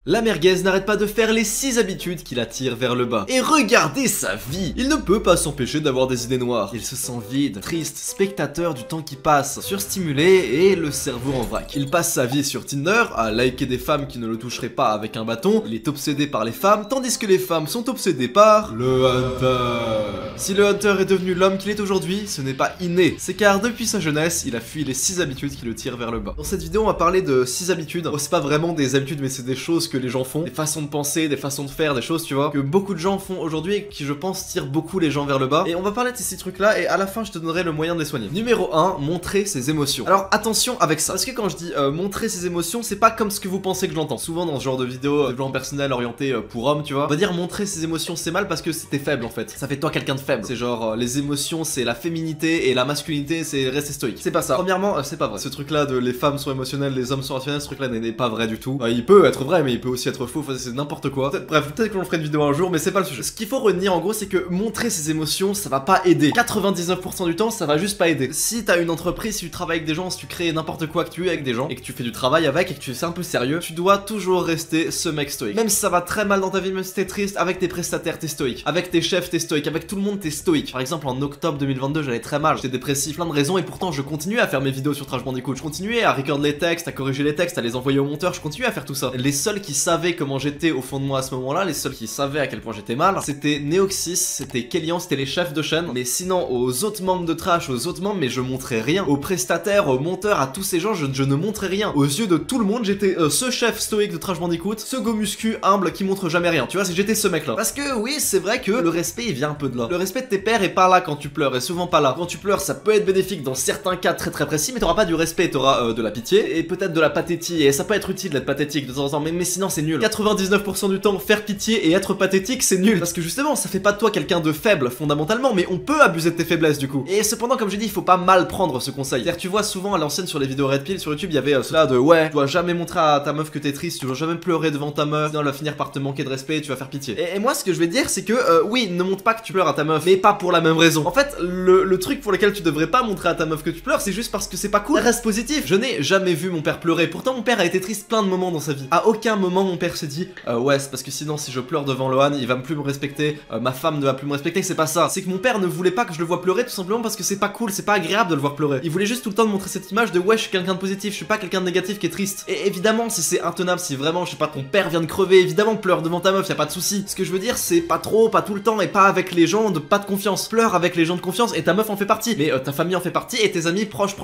La merguez n'arrête pas de faire les 6 habitudes qui la tirent vers le bas. Et regardez sa vie! Il ne peut pas s'empêcher d'avoir des idées noires. Il se sent vide, triste, spectateur du temps qui passe, surstimulé et le cerveau en vrac. Il passe sa vie sur Tinder, à liker des femmes qui ne le toucheraient pas avec un bâton. Il est obsédé par les femmes, tandis que les femmes sont obsédées par... le Hunter. Si le Hunter est devenu l'homme qu'il est aujourd'hui, ce n'est pas inné. C'est car depuis sa jeunesse, il a fui les 6 habitudes qui le tirent vers le bas. Dans cette vidéo, on va parler de 6 habitudes. Oh, c'est pas vraiment des habitudes, mais c'est des choses que les gens font, des façons de penser, des façons de faire, des choses, tu vois, que beaucoup de gens font aujourd'hui et qui, je pense, tirent beaucoup les gens vers le bas. Et on va parler de ces trucs là et à la fin je te donnerai le moyen de les soigner. Numéro 1, montrer ses émotions. Alors attention avec ça, parce que quand je dis montrer ses émotions, c'est pas comme ce que vous pensez que je l'entends. Souvent dans ce genre de vidéo développement personnel orienté pour hommes, tu vois, on va dire montrer ses émotions c'est mal parce que c'était faible en fait. Ça fait toi quelqu'un de faible. C'est genre les émotions c'est la féminité et la masculinité c'est rester stoïque. C'est pas ça. Premièrement, c'est pas vrai. Ce truc là de les femmes sont émotionnelles, les hommes sont rationnels, ce truc là n'est pas vrai du tout. Il peut être vrai mais il peut aussi être faux, c'est n'importe quoi. Bref, peut-être que l'on ferait une vidéo un jour mais c'est pas le sujet. Ce qu'il faut retenir en gros c'est que montrer ses émotions ça va pas aider. 99% du temps ça va juste pas aider. Si t'as une entreprise, si tu travailles avec des gens, si tu crées n'importe quoi que tu es avec des gens et que tu fais du travail avec et que tu c'est un peu sérieux, tu dois toujours rester ce mec stoïque. Même si ça va très mal dans ta vie, même si t'es triste, avec tes prestataires t'es stoïque, avec tes chefs t'es stoïque, avec tout le monde t'es stoïque. Par exemple en octobre 2022 j'allais très mal, j'étais dépressif, plein de raisons et pourtant je continuais à faire mes vidéos sur Trash Bandicoot, je continuais à record les textes, à corriger les textes, à les envoyer au monteur, je continuais à faire tout ça. Les seuls qui savaient comment j'étais au fond de moi à ce moment-là, les seuls qui savaient à quel point j'étais mal, c'était Neoxys, c'était Kélian, c'était les chefs de chaîne. Mais sinon aux autres membres de Trash, aux autres membres, mais je montrais rien. Aux prestataires, aux monteurs, à tous ces gens, je ne montrais rien. Aux yeux de tout le monde, j'étais ce chef stoïque de Trash Bandicoot, ce go muscu humble qui montre jamais rien. Tu vois, j'étais ce mec là. Parce que oui, c'est vrai que le respect il vient un peu de là. Le respect de tes pairs est pas là quand tu pleures, et souvent pas là. Quand tu pleures, ça peut être bénéfique dans certains cas très précis, mais t'auras pas du respect, t'auras de la pitié et peut-être de la pathétie. Et ça peut être utile d'être pathétique de temps en temps, mais sinon c'est nul. 99% du temps, faire pitié et être pathétique, c'est nul. Parce que justement, ça fait pas de toi quelqu'un de faible fondamentalement, mais on peut abuser de tes faiblesses du coup. Et cependant, comme j'ai dit, il faut pas mal prendre ce conseil. C'est-à-dire, tu vois souvent à l'ancienne sur les vidéos Red Pill sur YouTube, il y avait cela de ouais, tu dois jamais montrer à ta meuf que t'es triste, tu dois jamais pleurer devant ta meuf, sinon elle va finir par te manquer de respect, tu vas faire pitié. Et moi, ce que je vais dire, c'est que oui, ne montre pas que tu pleures à ta meuf, mais pas pour la même raison. En fait, le truc pour lequel tu devrais pas montrer à ta meuf que tu pleures, c'est juste parce que c'est pas cool. Reste positif. Je n'ai jamais vu mon père pleurer. Pourtant, mon père a été triste plein de moments dans sa vie. À aucun moment, mon père s'est dit ouais, c'est parce que sinon, si je pleure devant Lohan, il va plus me respecter, ma femme ne va plus me respecter. C'est pas ça. C'est que mon père ne voulait pas que je le vois pleurer tout simplement parce que c'est pas cool, c'est pas agréable de le voir pleurer. Il voulait juste tout le temps de montrer cette image de ouais, je suis quelqu'un de positif, je suis pas quelqu'un de négatif qui est triste. Et évidemment, si c'est intenable, si vraiment, je sais pas, ton père vient de crever, évidemment, pleure devant ta meuf, y a pas de souci. Ce que je veux dire, c'est pas trop, pas tout le temps et pas avec les gens de pas de confiance. Pleure avec les gens de confiance et ta meuf en fait partie. Mais ta famille en fait partie et tes amis proches.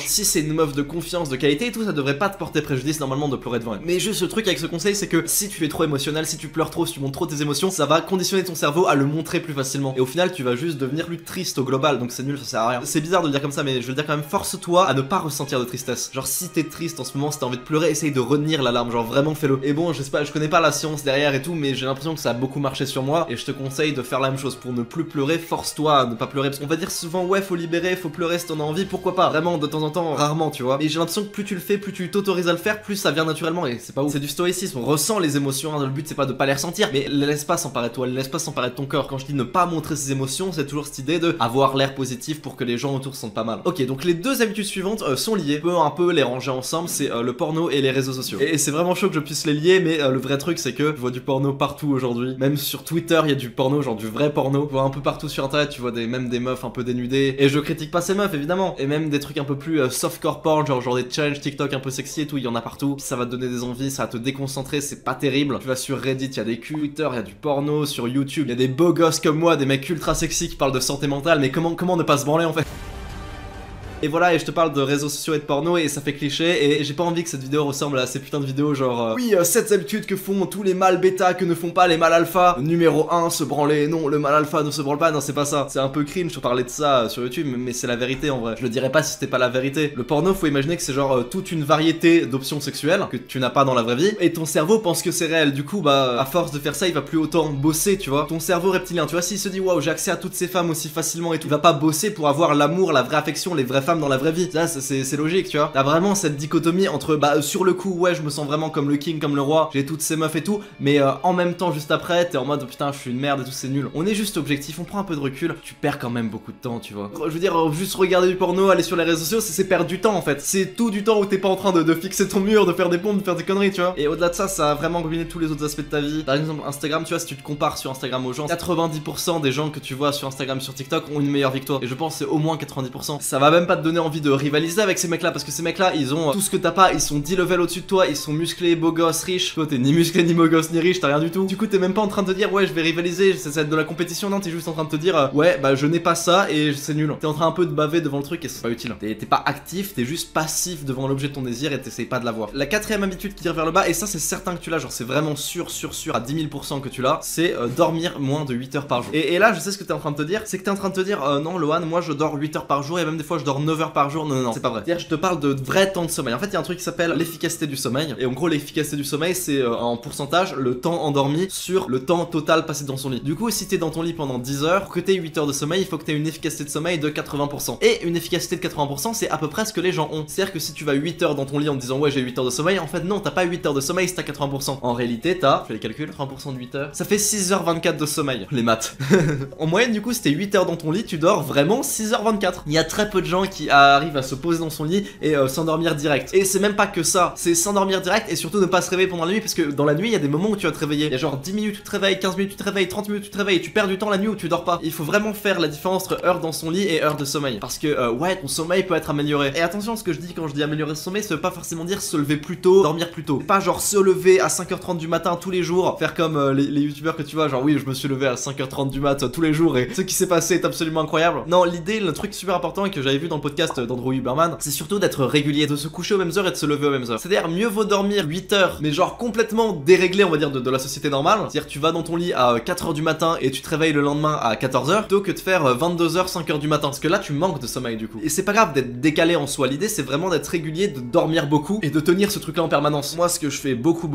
Si c'est une meuf de confiance, de qualité et tout, ça devrait pas te porter préjudice normalement de pleurer devant elle. Mais juste le truc avec ce conseil, c'est que si tu es trop émotionnel, si tu pleures trop, si tu montres trop tes émotions, ça va conditionner ton cerveau à le montrer plus facilement. Et au final, tu vas juste devenir plus triste au global, donc c'est nul, ça sert à rien. C'est bizarre de le dire comme ça, mais je veux le dire quand même, force-toi à ne pas ressentir de tristesse. Genre si t'es triste en ce moment, si t'as envie de pleurer, essaye de retenir la larme, genre vraiment fais-le. Et bon, je sais pas, je connais pas la science derrière et tout, mais j'ai l'impression que ça a beaucoup marché sur moi, et je te conseille de faire la même chose pour ne plus pleurer. Force-toi à ne pas pleurer, parce qu'on va dire souvent ouais, faut libérer, faut pleurer si t'en as envie, pourquoi pas, vraiment de temps en temps, rarement, tu vois. Mais j'ai l'impression que plus tu le fais, plus tu t'autorises à le faire, plus ça vient naturellement, et c'est pas ouf. C'est du stoïcisme, on ressent les émotions, hein, le but c'est pas de pas les ressentir, mais laisse pas s'emparer de toi, laisse pas s'emparer de ton corps. Quand je dis ne pas montrer ses émotions, c'est toujours cette idée de avoir l'air positif pour que les gens autour se sentent pas mal. Ok, donc les deux habitudes suivantes sont liées, on peut un peu les ranger ensemble, c'est le porno et les réseaux sociaux. Et c'est vraiment chaud que je puisse les lier, mais le vrai truc c'est que je vois du porno partout aujourd'hui, même sur Twitter il y a du porno, genre du vrai porno, tu vois un peu partout sur internet, tu vois même des meufs un peu dénudées, et je critique pas ces meufs évidemment, et même des trucs un peu plus softcore porn, genre des challenges TikTok un peu sexy et tout, il y en a partout, ça va te donner des envies, ça va te déconcentrer, c'est pas terrible. Tu vas sur Reddit, il y a des culs, Twitter, il y a du porno, sur YouTube, il y a des beaux gosses comme moi, des mecs ultra sexy qui parlent de santé mentale, mais comment ne pas se branler en fait? Et voilà, et je te parle de réseaux sociaux et de porno et ça fait cliché et j'ai pas envie que cette vidéo ressemble à ces putains de vidéos genre oui, 7 habitudes que font tous les mâles bêta que ne font pas les mâles alpha. Numéro 1, se branler. Non, le mâle alpha ne se branle pas. Non, c'est pas ça. C'est un peu cringe de parler de ça sur YouTube, mais c'est la vérité en vrai. Je le dirais pas si c'était pas la vérité. Le porno, faut imaginer que c'est genre toute une variété d'options sexuelles que tu n'as pas dans la vraie vie et ton cerveau pense que c'est réel. Du coup, bah, à force de faire ça, il va plus autant bosser, tu vois. Ton cerveau reptilien, tu vois, s'il se dit waouh, j'ai accès à toutes ces femmes aussi facilement et tout, il va pas bosser pour avoir l'amour, la vraie affection, les vraies femme dans la vraie vie. Ça, c'est logique, tu vois. T'as vraiment cette dichotomie entre, bah, sur le coup, ouais, je me sens vraiment comme le king, comme le roi, j'ai toutes ces meufs et tout, mais en même temps, juste après, t'es en mode, oh, putain, je suis une merde et tout, c'est nul. On est juste objectif, on prend un peu de recul, tu perds quand même beaucoup de temps, tu vois. Je veux dire, juste regarder du porno, aller sur les réseaux sociaux, c'est perdre du temps en fait. C'est tout du temps où t'es pas en train de fixer ton mur, de faire des pompes, de faire des conneries, tu vois. Et au-delà de ça, ça a vraiment ruiné tous les autres aspects de ta vie. Par exemple, Instagram, tu vois, si tu te compares sur Instagram aux gens, 90% des gens que tu vois sur Instagram, sur TikTok ont une meilleure victoire. Et je pense que c'est au moins 90%. Ça va même pas te donner envie de rivaliser avec ces mecs-là, parce que ces mecs-là, ils ont tout ce que t'as pas, ils sont 10 levels au-dessus de toi, ils sont musclés, beaux gosses, riches. Toi, t'es ni musclé, ni beau gosse, ni riche, t'as rien du tout. Du coup, t'es même pas en train de te dire, ouais, je vais rivaliser, ça va être de la compétition, non, t'es juste en train de te dire, ouais, bah je n'ai pas ça et c'est nul. T'es en train un peu de baver devant le truc et c'est pas utile. T'es pas actif, t'es juste passif devant l'objet de ton désir et t'essayes pas de l'avoir. La quatrième habitude qui tire vers le bas, et ça c'est certain que tu l'as, genre c'est vraiment sûr à 10 000% que tu l'as, c'est dormir moins de 8 heures par jour. Et là, je sais ce que t'es en train de te dire, c'est que t'es en train de te dire, non, Lohan, moi je dors 8 heures par jour et même des fois je dors 9 heures par jour. Non, c'est pas vrai. C'est-à-dire, je te parle de vrai temps de sommeil. En fait, il y a un truc qui s'appelle l'efficacité du sommeil. Et en gros, l'efficacité du sommeil, c'est en pourcentage le temps endormi sur le temps total passé dans son lit. Du coup, si t'es dans ton lit pendant 10 heures, pour que t'aies 8 heures de sommeil, il faut que t'aies une efficacité de sommeil de 80%. Et une efficacité de 80%, c'est à peu près ce que les gens ont. C'est-à-dire que si tu vas 8 heures dans ton lit en te disant ouais, j'ai 8 heures de sommeil, en fait, non, t'as pas 8 heures de sommeil si t'as 80%. En réalité, t'as, je fais les calculs, 30% de 8 heures, ça fait 6h24 de sommeil. Les maths. En moyenne, du coup, si t'es 8 heures dans ton lit, tu dors vraiment 6h24. Il y a très peu de gens qui arrivent à se poser dans son lit et s'endormir direct. Et c'est même pas que ça, c'est s'endormir direct et surtout ne pas se réveiller pendant la nuit, parce que dans la nuit, il y a des moments où tu vas te réveiller. Il y a genre 10 minutes tu te réveilles, 15 minutes tu te réveilles, 30 minutes tu te réveilles, et tu perds du temps la nuit où tu dors pas. Il faut vraiment faire la différence entre heure dans son lit et heure de sommeil. Parce que ouais, ton sommeil peut être amélioré. Et attention, ce que je dis quand je dis améliorer son sommeil, ça veut pas forcément dire se lever plus tôt, dormir plus tôt. Pas genre se lever à 5h30 du matin tous les jours, faire comme les youtubeurs que tu vois, genre oui, je me suis levé à 5h30 du mat tous les jours et ce qui s'est passé est absolument incroyable. Non, l'idée, le truc super important et que j'avais vu dans le podcast d'Andrew Huberman, c'est surtout d'être régulier, de se coucher aux mêmes heures et de se lever aux mêmes heures. C'est-à-dire, mieux vaut dormir 8 heures, mais genre complètement déréglé, on va dire, de la société normale. C'est-à-dire, tu vas dans ton lit à 4h du matin et tu te réveilles le lendemain à 14h, plutôt que de faire 22h, 5h du matin. Parce que là, tu manques de sommeil du coup. Et c'est pas grave d'être décalé en soi. L'idée, c'est vraiment d'être régulier, de dormir beaucoup et de tenir ce truc-là en permanence. Moi, ce que je fais beaucoup,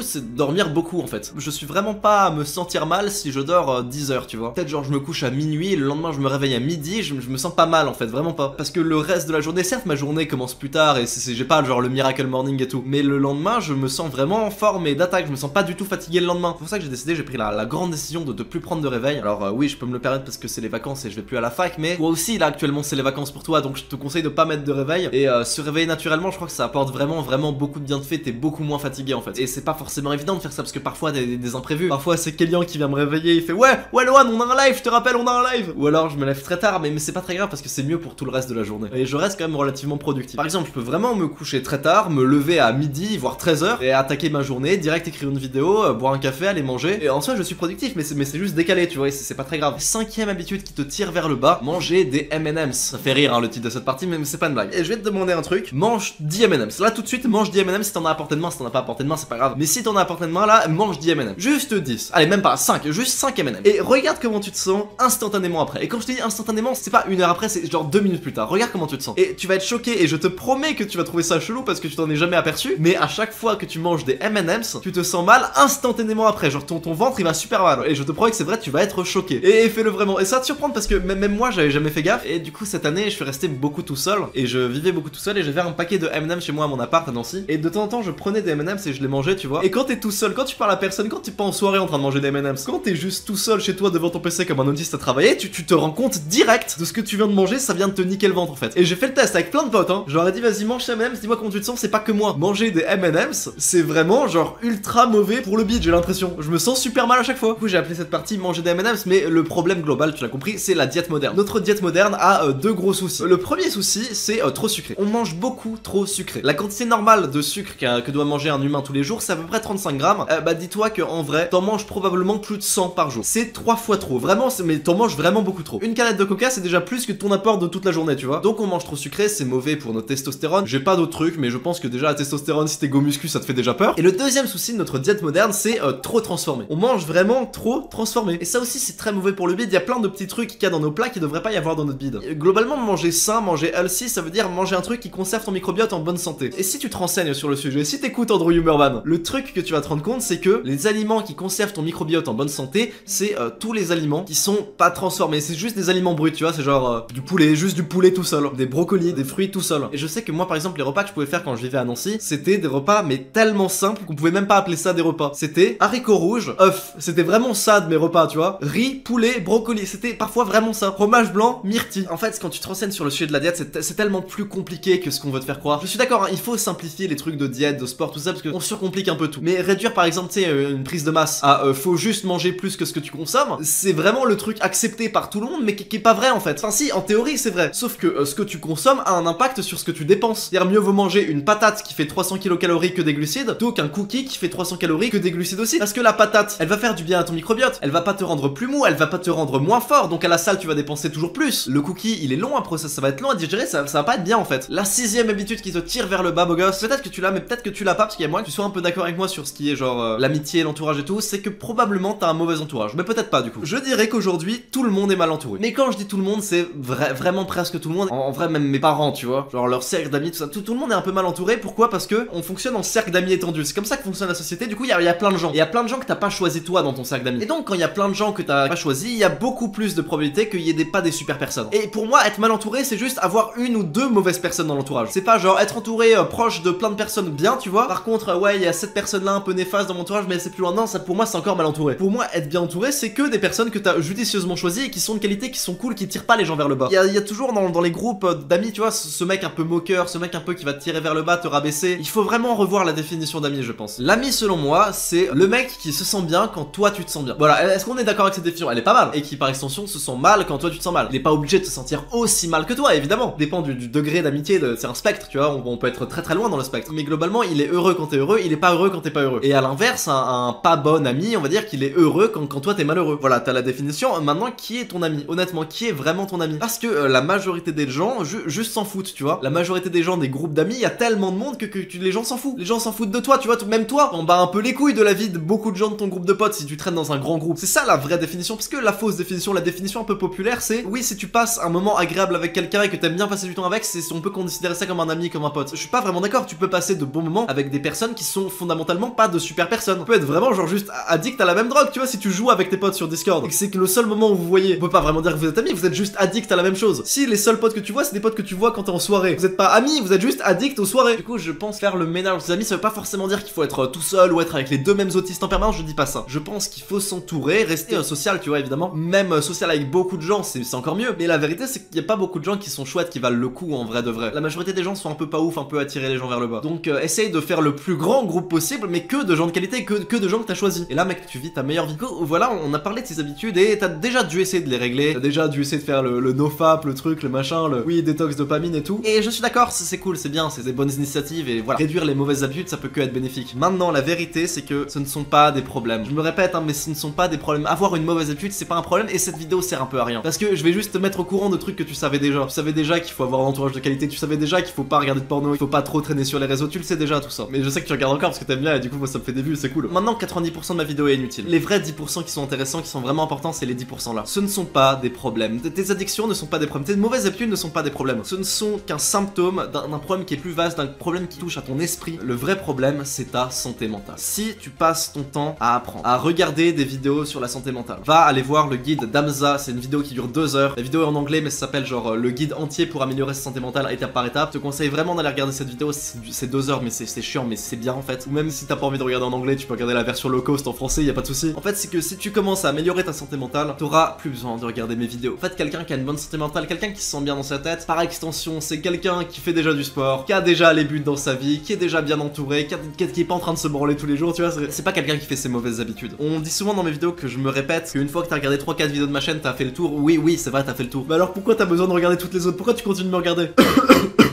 c'est dormir beaucoup en fait. Je suis vraiment pas à me sentir mal si je dors 10 heures, tu vois. Peut-être genre, je me couche à minuit et le lendemain, je me réveille à midi, je me sens pas mal en fait, vraiment pas. Parce que le reste de la journée, certes, ma journée commence plus tard et j'ai pas genre le miracle morning et tout. Mais le lendemain, je me sens vraiment en forme et d'attaque, je me sens pas du tout fatigué le lendemain. C'est pour ça que j'ai décidé, j'ai pris la grande décision de plus prendre de réveil. Alors oui, je peux me le permettre parce que c'est les vacances et je vais plus à la fac, mais toi aussi là actuellement c'est les vacances pour toi, donc je te conseille de pas mettre de réveil et se réveiller naturellement. Je crois que ça apporte vraiment beaucoup de bienfaits, t'es beaucoup moins fatigué en fait. Et c'est pas forcément évident de faire ça parce que parfois des imprévus. Parfois c'est quelqu'un qui vient me réveiller, il fait ouais Lohan, on a un live, je te rappelle, on a un live. Ou alors je me lève très tard, mais c'est pas très grave parce que c'est mieux pour tout le reste de la journée. Et je reste quand même relativement productif. Par exemple, je peux vraiment me coucher très tard, me lever à midi, voire 13h et attaquer ma journée, direct écrire une vidéo, boire un café, aller manger. Et en soi, je suis productif, mais c'est juste décalé, tu vois, c'est pas très grave. Cinquième habitude qui te tire vers le bas, manger des M&M's. Ça fait rire hein, le titre de cette partie, mais c'est pas une blague. Et je vais te demander un truc, mange 10 M&M's. Là tout de suite, mange 10 M&M's si t'en as à portée de main, si t'en as pas à portée de main, c'est pas grave. Mais si t'en as à portée de main là, mange 10 M&M's. Juste 10. Allez, même pas 5, juste 5 M&M's. Et regarde comment tu te sens instantanément après. Et quand je te dis instantanément, c'est pas une heure après, c'est genre 2 minutes plus tard. Regarde comment tu te sens. Et tu vas être choqué et je te promets que tu vas trouver ça chelou parce que tu t'en es jamais aperçu. Mais à chaque fois que tu manges des M&M's, tu te sens mal instantanément après. Genre ton ventre il va super mal. Et je te promets que c'est vrai, tu vas être choqué. Et fais-le vraiment. Et ça va te surprendre parce que même moi j'avais jamais fait gaffe. Et du coup cette année je suis resté beaucoup tout seul. Et je vivais beaucoup tout seul et j'avais un paquet de M&M's chez moi à mon appart à Nancy. Et de temps en temps je prenais des M&M's et je les mangeais, tu vois. Et quand t'es tout seul, quand tu parles à personne, quand t'es pas en soirée en train de manger des M&M's, quand t'es juste tout seul chez toi devant ton PC comme un autiste à travailler, tu te rends compte direct de ce que tu viens de manger, ça vient de te niquer le ventre en fait. Et j'ai fait le test avec plein de potes hein. Je leur ai dit vas-y mange des M&M's, dis-moi comment tu te sens, c'est pas que moi. Manger des M&M's, c'est vraiment genre ultra mauvais pour le bide, j'ai l'impression. Je me sens super mal à chaque fois. Du coup j'ai appelé cette partie manger des M&M's, mais le problème global, tu l'as compris, c'est la diète moderne. Notre diète moderne a deux gros soucis. Le premier souci, c'est trop sucré. On mange beaucoup trop sucré. La quantité normale de sucre que doit manger un humain tous les jours, c'est à peu près 35 grammes. Bah dis-toi que en vrai, t'en manges probablement plus de 100 par jour. C'est 3 fois trop. Vraiment, mais t'en manges vraiment beaucoup trop. Une canette de coca, c'est déjà plus que ton apport de toute la journée, tu vois. Donc on mange trop sucré, c'est mauvais pour notre testostérone. J'ai pas d'autres trucs, mais je pense que déjà la testostérone, si t'es go muscu, ça te fait déjà peur. Et le deuxième souci de notre diète moderne, c'est trop transformé. On mange vraiment trop transformé. Et ça aussi, c'est très mauvais pour le bide. Il y a plein de petits trucs qu'il y a dans nos plats qui devraient pas y avoir dans notre bide. Globalement, manger sain, manger healthy, ça veut dire manger un truc qui conserve ton microbiote en bonne santé. Et si tu te renseignes sur le sujet, si t'écoutes Andrew Huberman, le truc que tu vas te rendre compte, c'est que les aliments qui conservent ton microbiote en bonne santé, c'est tous les aliments qui sont pas transformés. C'est juste des aliments bruts, tu vois. C'est genre du poulet, juste du poulet tout seul, des brocolis, des fruits tout seul. Et je sais que moi par exemple les repas que je pouvais faire quand je vivais à Nancy, c'était des repas mais tellement simples qu'on pouvait même pas appeler ça des repas. C'était haricots rouges, œufs, c'était vraiment ça de mes repas, tu vois. Riz, poulet, brocoli, c'était parfois vraiment ça. Fromage blanc, myrtille. En fait, quand tu te renseignes sur le sujet de la diète, c'est tellement plus compliqué que ce qu'on veut te faire croire. Je suis d'accord, hein, il faut simplifier les trucs de diète, de sport, tout ça, parce qu'on surcomplique un peu tout. Mais réduire par exemple, tu sais, une prise de masse à faut juste manger plus que ce que tu consommes, c'est vraiment le truc accepté par tout le monde, mais qui est pas vrai en fait. Enfin si, en théorie c'est vrai. Sauf que ce que tu consommes a un impact sur ce que tu dépenses. C'est-à-dire mieux vaut manger une patate qui fait 300 kilocalories que des glucides, plutôt qu'un cookie qui fait 300 calories que des glucides aussi. Parce que la patate, elle va faire du bien à ton microbiote, elle va pas te rendre plus mou, elle va pas te rendre moins fort, donc à la salle tu vas dépenser toujours plus. Le cookie, il est long à processer, ça va être long à digérer, ça va pas être bien en fait. La 6ème habitude qui te tire vers le bas, beau gosse, peut-être que tu l'as, mais peut-être que tu l'as pas, parce qu'il y a moyen que tu sois un peu d'accord avec moi sur ce qui est genre l'amitié, l'entourage et tout, c'est que probablement t'as un mauvais entourage, mais peut-être pas du coup. Je dirais qu'aujourd'hui, tout le monde est mal entouré. Mais quand je dis tout le monde, c'est vraiment presque tout le monde. En vrai, même mes parents, tu vois, genre leur cercle d'amis, tout ça, tout le monde est un peu mal entouré. Pourquoi? Parce que on fonctionne en cercle d'amis étendu. C'est comme ça que fonctionne la société. Du coup, il y a plein de gens. Et il y a plein de gens que t'as pas choisi toi dans ton cercle d'amis. Et donc, quand il y a plein de gens que t'as pas choisi, il y a beaucoup plus de probabilité qu'il y ait pas des super personnes. Et pour moi, être mal entouré, c'est juste avoir une ou deux mauvaises personnes dans l'entourage. C'est pas genre être entouré proche de plein de personnes bien, tu vois. Par contre, ouais, il y a cette personne là un peu néfaste dans mon entourage, mais c'est plus loin. Non, ça pour moi, c'est encore mal entouré. Pour moi, être bien entouré, c'est que des personnes que t'as judicieusement choisies et qui sont de qualité, qui sont cool, qui tirent pas les gens vers le bas. Il y a toujours dans les groupes d'amis, tu vois, ce mec un peu moqueur, ce mec un peu qui va te tirer vers le bas, te rabaisser. Il faut vraiment revoir la définition d'ami, je pense. L'ami, selon moi, c'est le mec qui se sent bien quand toi tu te sens bien. Voilà, est-ce qu'on est d'accord avec cette définition? Elle est pas mal. Et qui par extension se sent mal quand toi tu te sens mal. Il est pas obligé de se sentir aussi mal que toi, évidemment. Dépend du degré d'amitié, c'est un spectre, tu vois, on peut être très très loin dans le spectre. Mais globalement, il est heureux quand t'es heureux, il est pas heureux quand t'es pas heureux. Et à l'inverse, un pas bon ami, on va dire qu'il est heureux quand toi t'es malheureux. Voilà, t'as la définition. Maintenant, qui est ton ami? Honnêtement, qui est vraiment ton ami? Parce que la majorité des gens juste s'en foutent, tu vois. La majorité des gens des groupes d'amis, il y a tellement de monde que les gens s'en foutent. Les gens s'en foutent de toi, tu vois. Même toi, on bat un peu les couilles de la vie de beaucoup de gens de ton groupe de potes si tu traînes dans un grand groupe. C'est ça la vraie définition. Parce que la fausse définition, la définition un peu populaire, c'est oui, si tu passes un moment agréable avec quelqu'un et que t'aimes bien passer du temps avec, on peut considérer ça comme un ami, comme un pote. Je suis pas vraiment d'accord. Tu peux passer de bons moments avec des personnes qui sont fondamentalement pas de super personnes. Tu peux être vraiment genre juste addict à la même drogue, tu vois, si tu joues avec tes potes sur Discord et que c'est que le seul moment où vous voyez, on peut pas vraiment dire que vous êtes amis, vous êtes juste addict à la même chose. Si les seuls potes que tu vois, c'est des potes que tu vois quand t'es en soirée, vous êtes pas amis, vous êtes juste addict aux soirées. Du coup, je pense faire le ménage des amis, ça veut pas forcément dire qu'il faut être tout seul ou être avec les deux mêmes autistes en permanence, je dis pas ça. Je pense qu'il faut s'entourer, rester social, tu vois, évidemment. Même social avec beaucoup de gens, c'est encore mieux. Mais la vérité, c'est qu'il y a pas beaucoup de gens qui sont chouettes, qui valent le coup en vrai de vrai. La majorité des gens sont un peu pas ouf, un peu attirer les gens vers le bas. Donc essaye de faire le plus grand groupe possible, mais que de gens de qualité, que de gens que t'as choisi. Et là, mec, tu vis ta meilleure vie. Voilà, on a parlé de tes habitudes et t'as déjà dû essayer de les régler. T'as déjà dû essayer de faire le nofap, le truc, le machin, oui, détox dopamine et tout. Et je suis d'accord, c'est cool, c'est bien, c'est des bonnes initiatives et voilà. Réduire les mauvaises habitudes, ça peut que être bénéfique. Maintenant, la vérité, c'est que ce ne sont pas des problèmes. Je me répète, hein, mais ce ne sont pas des problèmes. Avoir une mauvaise habitude, c'est pas un problème et cette vidéo sert un peu à rien. Parce que je vais juste te mettre au courant de trucs que tu savais déjà. Tu savais déjà qu'il faut avoir un entourage de qualité, tu savais déjà qu'il faut pas regarder de porno, il faut pas trop traîner sur les réseaux, tu le sais déjà tout ça. Mais je sais que tu regardes encore parce que t'aimes bien et du coup, moi ça me fait des vues, c'est cool. Maintenant, 90% de ma vidéo est inutile. Les vrais 10% qui sont intéressants, qui sont vraiment importants, c'est les 10% là. Ce ne sont pas des problèmes. Tes addictions ne sont pas des problèmes. Tes mauvaises habitudes ne sont pas des problèmes. Ce ne sont qu'un symptôme d'un problème qui est plus vaste, d'un problème qui touche à ton esprit. Le vrai problème, c'est ta santé mentale. Si tu passes ton temps à apprendre, à regarder des vidéos sur la santé mentale, va aller voir le guide d'Amza, c'est une vidéo qui dure 2 heures. La vidéo est en anglais, mais ça s'appelle genre le guide entier pour améliorer sa santé mentale étape par étape. Je te conseille vraiment d'aller regarder cette vidéo, c'est 2 heures, mais c'est chiant, mais c'est bien en fait. Ou même si t'as pas envie de regarder en anglais, tu peux regarder la version low cost en français, y a pas de souci. En fait, c'est que si tu commences à améliorer ta santé mentale, t'auras plus besoin de regarder mes vidéos. En fait, quelqu'un qui a une bonne santé mentale, quelqu'un qui se sent bien dans sa tête, par extension, c'est quelqu'un qui fait déjà du sport, qui a déjà les buts dans sa vie, qui est déjà bien entouré, qui est pas en train de se branler tous les jours, tu vois. C'est pas quelqu'un qui fait ses mauvaises habitudes. On dit souvent dans mes vidéos que je me répète qu'une fois que t'as regardé 3-4 vidéos de ma chaîne, t'as fait le tour. Oui, c'est vrai, t'as fait le tour. Mais alors pourquoi t'as besoin de regarder toutes les autres? Pourquoi tu continues de me regarder?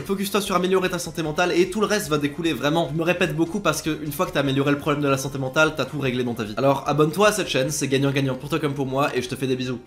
Focus-toi sur améliorer ta santé mentale et tout le reste va découler. Vraiment, je me répète beaucoup parce que une fois que t'as amélioré le problème de la santé mentale, t'as tout réglé dans ta vie. Alors abonne-toi à cette chaîne, c'est gagnant-gagnant pour toi comme pour moi et je te fais des bisous.